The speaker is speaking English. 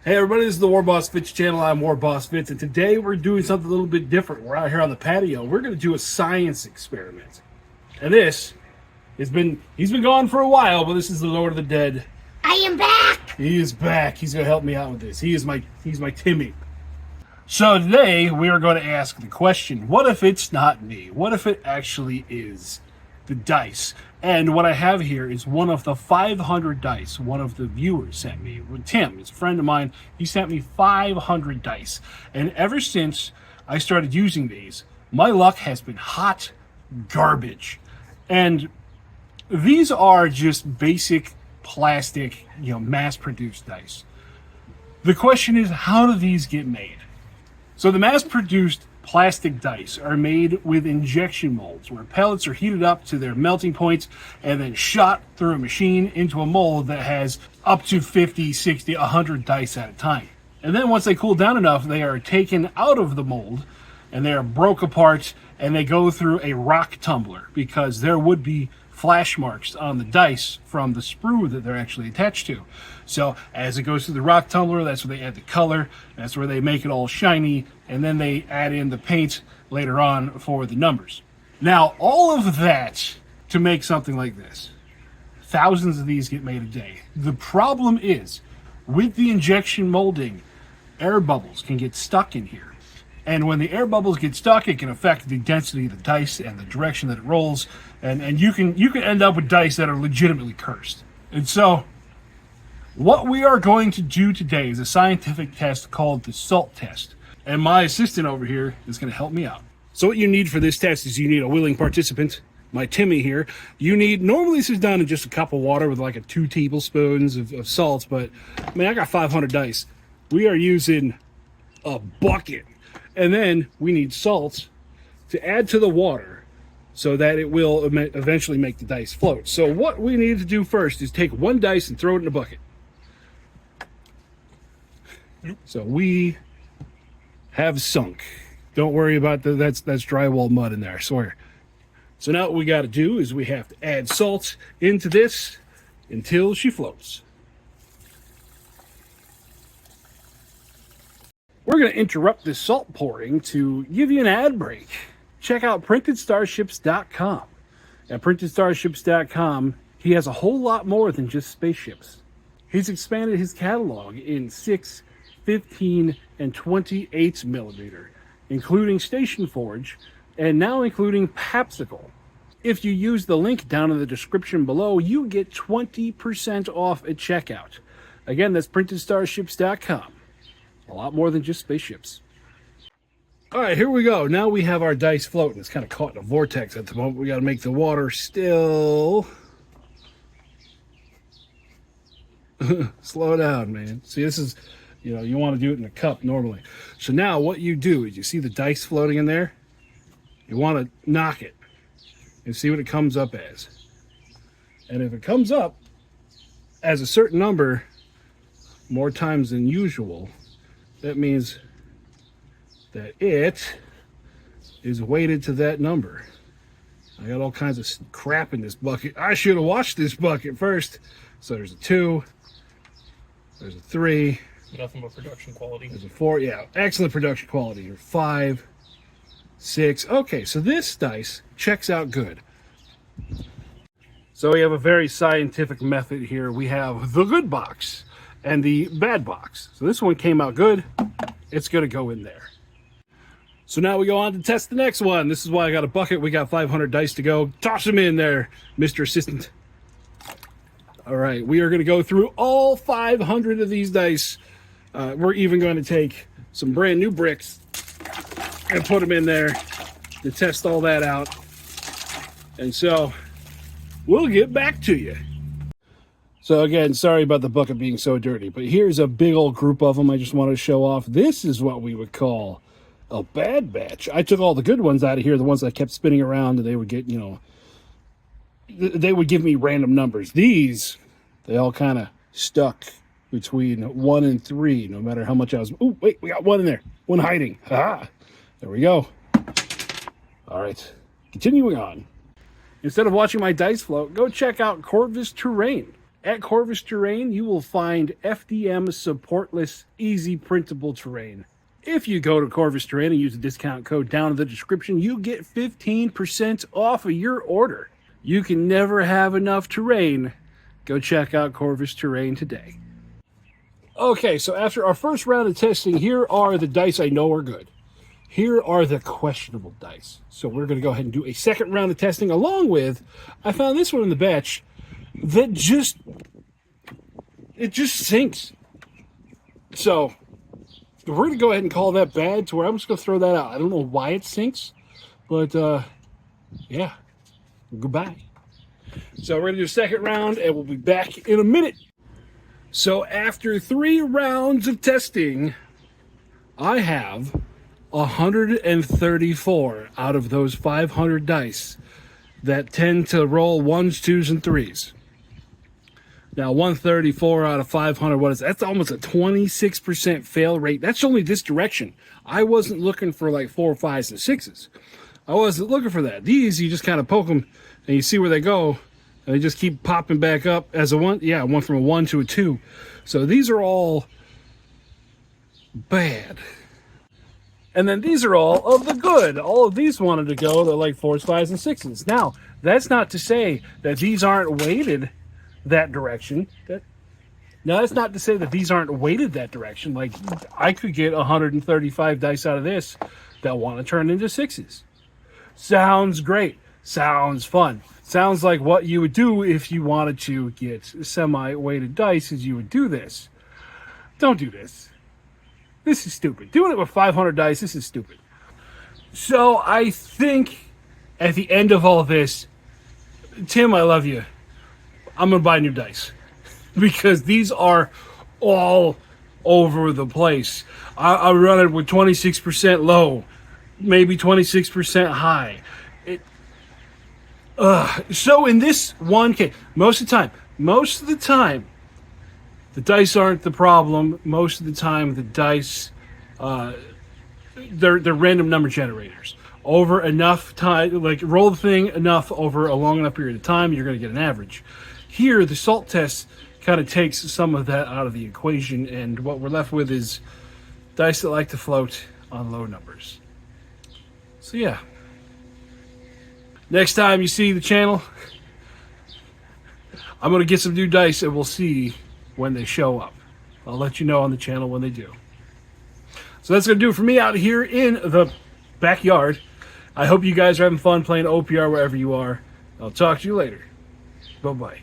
Hey everybody, this is the warbossfitz channel. I'm warbossfitz, and today we're doing something a little bit different. We're out here on the patio. We're going to do a science experiment. And this he's been gone for a while, but this is the Lord of the Dead. I am back. He is back. He's going to help me out with this. He's my Timmy. So today we are going to ask the question, what if it's not me? What if it actually is the dice? And what I have here is one of the 500 dice one of the viewers sent me. Tim is a friend of mine. He sent me 500 dice. And ever since I started using these, my luck has been hot garbage. And these are just basic plastic, mass-produced dice. The question is, how do these get made? So the mass-produced plastic dice are made with injection molds where pellets are heated up to their melting points and then shot through a machine into a mold that has up to 50, 60, 100 dice at a time. And then once they cool down enough, they are taken out of the mold and they are broke apart and they go through a rock tumbler because there would be flash marks on the dice from the sprue that they're actually attached to. So as it goes through the rock tumbler, that's where they add the color, that's where they make it all shiny, and then they add in the paint later on for the numbers. Now, all of that to make something like this. Thousands of these get made a day. The problem is, with the injection molding, air bubbles can get stuck in here. And when the air bubbles get stuck, it can affect the density of the dice and the direction that it rolls. And you can end up with dice that are legitimately cursed. And so, what we are going to do today is a scientific test called the salt test. And my assistant over here is going to help me out. So what you need for this test is you need a willing participant, my Timmy here. You need, normally this is done in just a cup of water with like 2 tablespoons of salt, but I got 500 dice. We are using a bucket. And then we need salt to add to the water so that it will eventually make the dice float. So what we need to do first is take 1 dice and throw it in a bucket. So we have sunk. Don't worry about that's drywall mud in there, I swear. So now what we got to do is we have to add salt into this until she floats. We're going to interrupt this salt pouring to give you an ad break. Check out PrintedStarships.com. At PrintedStarships.com, he has a whole lot more than just spaceships. He's expanded his catalog in 6, 15, and 28 millimeter, including Station Forge, and now including Papsicle. If you use the link down in the description below, you get 20% off at checkout. Again, that's PrintedStarships.com. A lot more than just spaceships. All right, here we go. Now we have our dice floating. It's kind of caught in a vortex at the moment. We got to make the water still. Slow down, man. See, this is, you want to do it in a cup normally. So now what you do is you see the dice floating in there. You want to knock it and see what it comes up as. And if it comes up as a certain number more times than usual, that means that it is weighted to that number. I got all kinds of crap in this bucket. I should have washed this bucket first. So there's a 2. There's a 3. Nothing but production quality. There's a 4. Yeah, excellent production quality. 5, 6. Okay, so this dice checks out good. So we have a very scientific method here. We have the good box and the bad box. So this one came out good. It's going to go in there. So now we go on to test the next one. This is why I got a bucket. We got 500 dice to go. Toss them in there, Mr. Assistant. All right, we are going to go through all 500 of these dice. We're even going to take some brand new bricks and put them in there to test all that out. And so we'll get back to you. So again, sorry about the bucket being so dirty, but here's a big old group of them I just wanted to show off. This is what we would call a bad batch. I took all the good ones out of here, the ones I kept spinning around, and they would get, they would give me random numbers. These, they all kind of stuck between 1 and 3, no matter how much I was. Oh, wait, we got 1 in there. 1 hiding. Ah, there we go. All right, continuing on. Instead of watching my dice float, go check out Corvus Terrain. At Corvus Terrain, you will find FDM supportless, easy printable terrain. If you go to Corvus Terrain and use the discount code down in the description, you get 15% off of your order. You can never have enough terrain. Go check out Corvus Terrain today. Okay, so after our first round of testing, here are the dice I know are good. Here are the questionable dice. So we're going to go ahead and do a second round of testing along with, I found this one in the batch that just sinks. So we're going to go ahead and call that bad to where I'm just going to throw that out. I don't know why it sinks, but yeah, goodbye. So we're going to do a second round and we'll be back in a minute. So after 3 rounds of testing, I have 134 out of those 500 dice that tend to roll 1s, 2s, and 3s. Now, 134 out of 500, what is that? That's almost a 26% fail rate. That's only this direction. I wasn't looking for like 4, 5s, and 6s. I wasn't looking for that. These, you just kind of poke them and you see where they go. And they just keep popping back up as a 1. Yeah, I went from a 1 to a 2. So these are all bad. And then these are all of the good. All of these wanted to go to like 4s, 5s, and 6s. Now, that's not to say that these aren't weighted that direction. Now, that's not to say that these aren't weighted that direction. Like, I could get 135 dice out of this that want to turn into 6s. Sounds great. Sounds fun. Sounds like what you would do if you wanted to get semi-weighted dice, is you would do this. Don't do this. This is stupid. Doing it with 500 dice, this is stupid. So I think at the end of all this, Tim, I love you. I'm going to buy new dice. Because these are all over the place. I run it with 26% low, maybe 26% high. So in this one case, most of the time, the dice aren't the problem. Most of the time, the dice, they're random number generators. Over enough time, like roll the thing enough over a long enough period of time, you're going to get an average. Here, the salt test kind of takes some of that out of the equation, and what we're left with is dice that like to float on low numbers. So yeah. Next time you see the channel, I'm going to get some new dice and we'll see when they show up. I'll let you know on the channel when they do. So that's going to do it for me out here in the backyard. I hope you guys are having fun playing OPR wherever you are. I'll talk to you later. Bye-bye.